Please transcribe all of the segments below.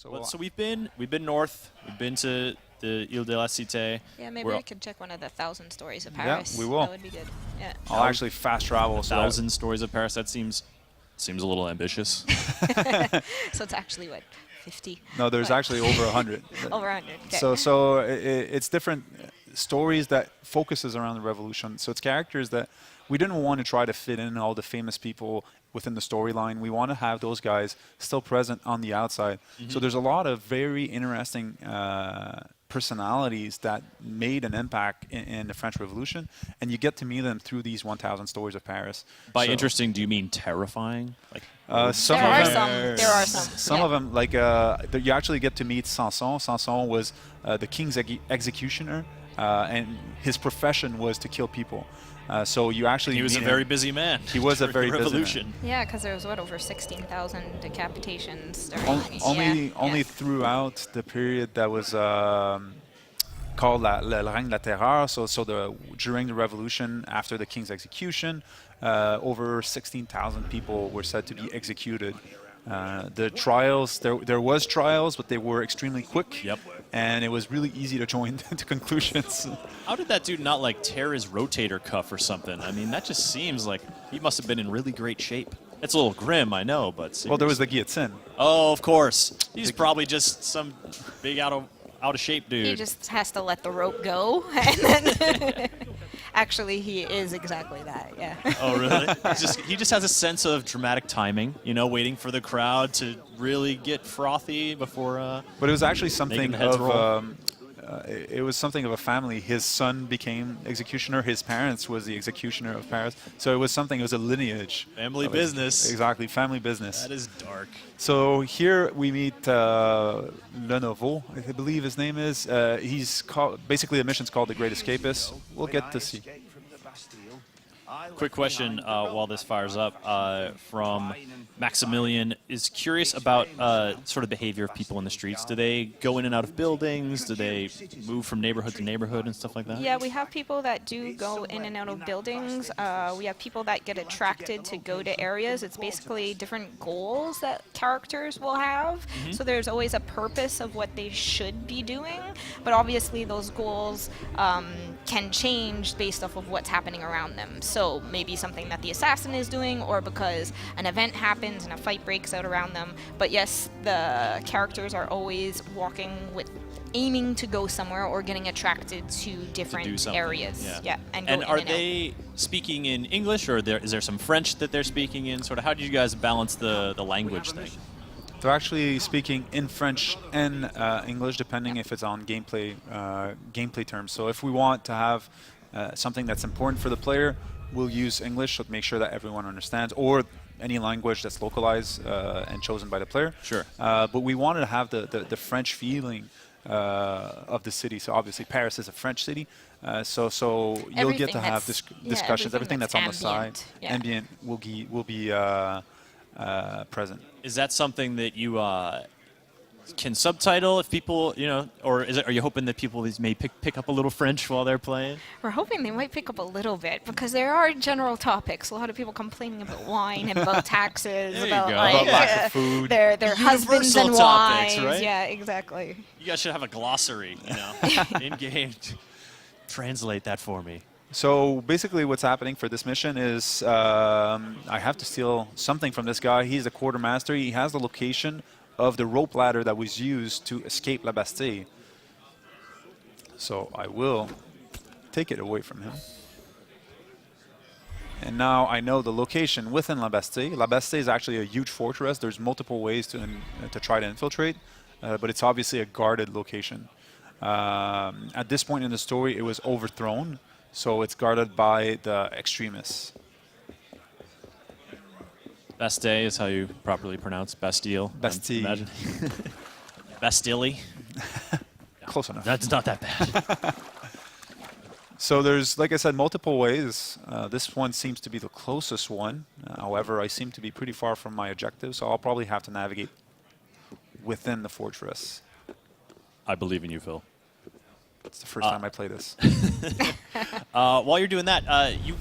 So we've been north. We've been to the Ile de la Cité. Yeah, maybe we could check one of the 1,000 Stories of Yeah, Paris. we will. That would be good. Yeah. I'll actually fast travel. 1,000 Stories of Paris. That seems a little ambitious. So it's actually what, 50? No, there's actually over 100. Over 100. Okay. So it's different stories that focuses around the revolution. So it's characters that we didn't want to try to fit in all the famous people within the storyline. We want to have those guys still present on the outside. So there's a lot of very interesting personalities that made an impact in the French Revolution, and you get to meet them through these 1,000 Stories of Paris. By interesting, do you mean terrifying? Like some there of are them, some. There are some. Some Yeah. of them, like you actually get to meet Sanson. Sanson was the king's executioner, and his profession was to kill people. So you actually he was a meet very him. busy man. He was a very busy revolution. man. Yeah, because there was, what, over 16,000 decapitations during Only throughout the period that was called le règne de la terreur. So during the revolution, after the king's execution, over 16,000 people were said to be executed. The trials, there was trials, but they were extremely quick. Yep. And it was really easy to join to conclusions. How did that dude not like tear his rotator cuff or something? I mean, that just seems like he must have been in really great shape. It's a little grim, I know, but Well, there was the guillotine. Oh, of course. He's probably just some big out of shape dude. He just has to let the rope go, and then actually he is exactly that. Yeah. Oh, really? He just has a sense of dramatic timing, waiting for the crowd to really get frothy before. But it was actually something the heads roll. of it was something of a family. His son became executioner. His parents was the executioner of Paris. So it was something. It was a lineage. Family business. Exactly, family business. That is dark. So here we meet Lenovo, I believe his name is. He's basically the mission's called The Great Escapist. We'll get to see. Quick question while this fires up from Maximilian is curious about sort of behavior of people in the streets. Do they go in and out of buildings? Do they move from neighborhood to neighborhood and stuff like that? Yeah, we have people that do go in and out of buildings. We have people that get attracted to go to areas. It's basically different goals that characters will have. So there's always a purpose of what they should be doing. But obviously those goals can change based off of what's happening around them. So maybe something that the assassin is doing, or because an event happens and a fight breaks out around them. But yes, the characters are always aiming to go somewhere or getting attracted to different areas. Yeah. And are they speaking in English, or is there some French that they're speaking in? Sort of, how do you guys balance the language thing? They're actually speaking in French and English, depending if it's on gameplay terms. So if we want to have something that's important for the player, we'll use English to make sure that everyone understands, or any language that's localized and chosen by the player. Sure. But we wanted to have the French feeling of the city. So obviously Paris is a French city. So you'll get to have discussions. Everything that's on the side, ambient, will be present. Is that something that you can subtitle if people, or are you hoping that people may pick up a little French while they're playing? We're hoping they might pick up a little bit, because there are general topics. A lot of people complaining about wine and about taxes, about lack of food, their husbands and topics, wives. right? Yeah, exactly. You guys should have a glossary, in game. Translate that for me. So basically what's happening for this mission is I have to steal something from this guy. He's the quartermaster. He has the location of the rope ladder that was used to escape La Bastille. So I will take it away from him. And now I know the location within La Bastille. La Bastille is actually a huge fortress. There's multiple ways to try to infiltrate, but it's obviously a guarded location. At this point in the story, it was overthrown. So it's guarded by the extremists. Bastille is how you properly pronounce Bastille. Bastille. Imagine. Bastille. Close enough. That's not that bad. So there's, like I said, multiple ways. This one seems to be the closest one. However, I seem to be pretty far from my objective, so I'll probably have to navigate within the fortress. I believe in you, Phil. It's the first time I play this. While you're doing that,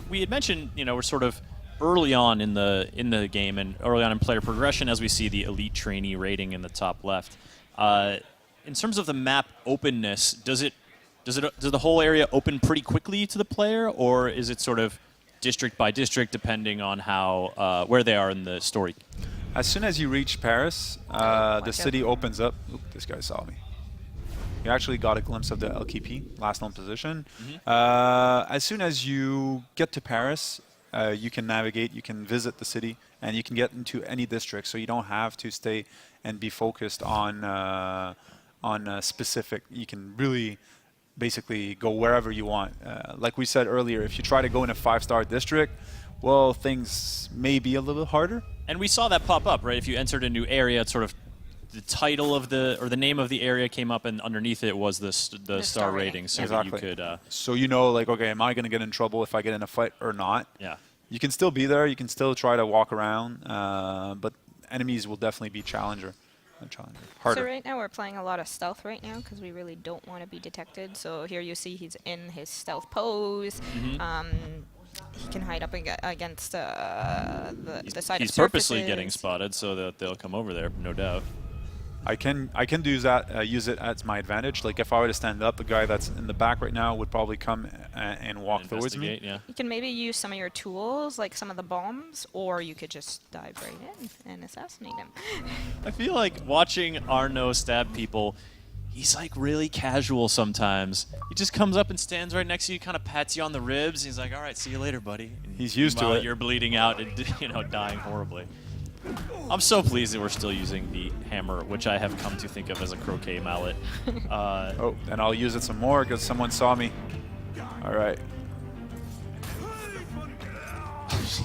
we had mentioned, we're sort of early on in the game and early on in player progression as we see the elite trainee rating in the top left. In terms of the map openness, does the whole area open pretty quickly to the player, or is it sort of district by district depending on how where they are in the story? As soon as you reach Paris, the city opens up. Oop, this guy saw me. You actually got a glimpse of the LKP, last known position. As soon as you get to Paris, you can navigate, you can visit the city, and you can get into any district. So you don't have to stay and be focused on specific. You can really basically go wherever you want. Like we said earlier, if you try to go in a 5-star district, well, things may be a little harder. And we saw that pop up, right? If you entered a new area, it's sort of the title of the name of the area came up, and underneath it was the star rating, so exactly. that you could. So you know, like, okay, am I going to get in trouble if I get in a fight or not? Yeah. You can still be there. You can still try to walk around, but enemies will definitely be harder. So right now we're playing a lot of stealth right now because we really don't want to be detected. So here you see he's in his stealth pose. He can hide up against the side of surfaces. He's purposely getting spotted so that they'll come over there, no doubt. I can do that. Use it as my advantage. Like if I were to stand up, the guy that's in the back right now would probably come and walk towards me. Yeah. You can maybe use some of your tools, like some of the bombs, or you could just dive right in and assassinate him. I feel like watching Arnaud stab people, he's like really casual sometimes. He just comes up and stands right next to you, kind of pats you on the ribs. And he's like, "All right, see you later, buddy." And he's used to it. You're bleeding out and dying horribly. I'm so pleased that we're still using the hammer, which I have come to think of as a croquet mallet. Oh, and I'll use it some more because someone saw me. All right.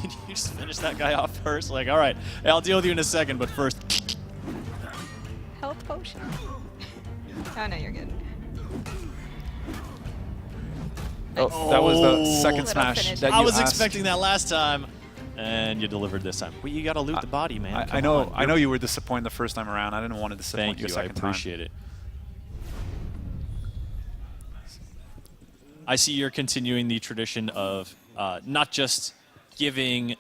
You just finish that guy off first. Like, all right, hey, I'll deal with you in a second, but first. Health potion. Oh no, you're good. Oh, that was the second smash that you I was asked. expecting that last time. And you delivered this time. Well, you got to loot the body, man. I know you were disappointed the first time around. I didn't want to disappoint you a second time. I appreciate it. I see you're continuing the tradition of not just giving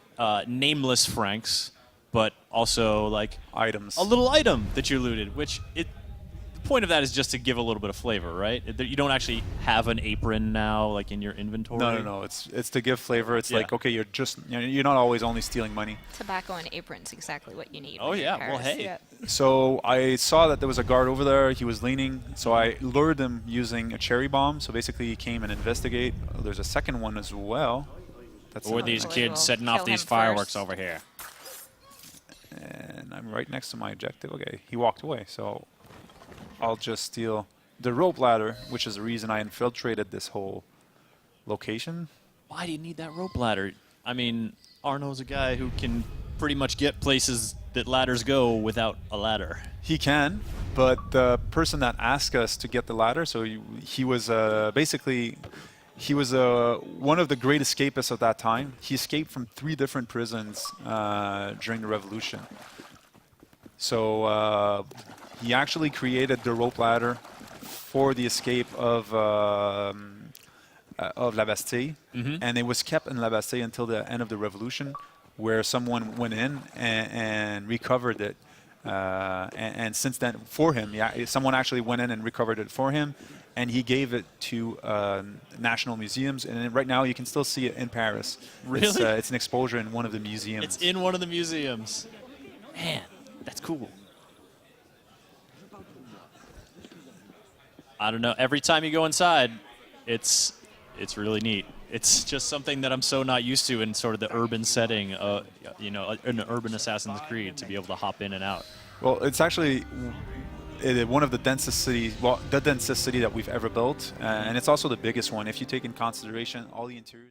nameless francs, but also like items. A little item that you looted, which the point of that is just to give a little bit of flavor, right? You don't actually have an apron now, like in your inventory. No. It's to give flavor. It's like, okay, you're not always only stealing money. Tobacco and apron's exactly what you need. Oh yeah, well hey. Yeah. So I saw that there was a guard over there. He was leaning, so I lured him using a cherry bomb. So basically, he came and investigate. Oh, there's a second one as well. Who are these kids setting off these fireworks over here? And I'm right next to my objective. Okay, he walked away, so I'll just steal the rope ladder, which is the reason I infiltrated this whole location. Why do you need that rope ladder? I mean, Arnaud's a guy who can pretty much get places that ladders go without a ladder. He can, but the person that asked us to get the ladder, so he was basically, he was one of the great escapists of that time. He escaped from 3 different prisons during the Revolution. So he actually created the rope ladder for the escape of La Bastille, and it was kept in La Bastille until the end of the Revolution, where someone went in and recovered it. And since then, for him, someone actually went in and recovered it for him, and he gave it to national museums. And right now, you can still see it in Paris. Really? It's an exposure in one of the museums. It's in one of the museums. Man, that's cool. I don't know. Every time you go inside, it's really neat. It's just something that I'm so not used to in sort of the urban setting, in an urban Assassin's Creed, to be able to hop in and out. Well, it's actually one of the densest cities, the densest city that we've ever built, and it's also the biggest one. If you take in consideration all the interiors.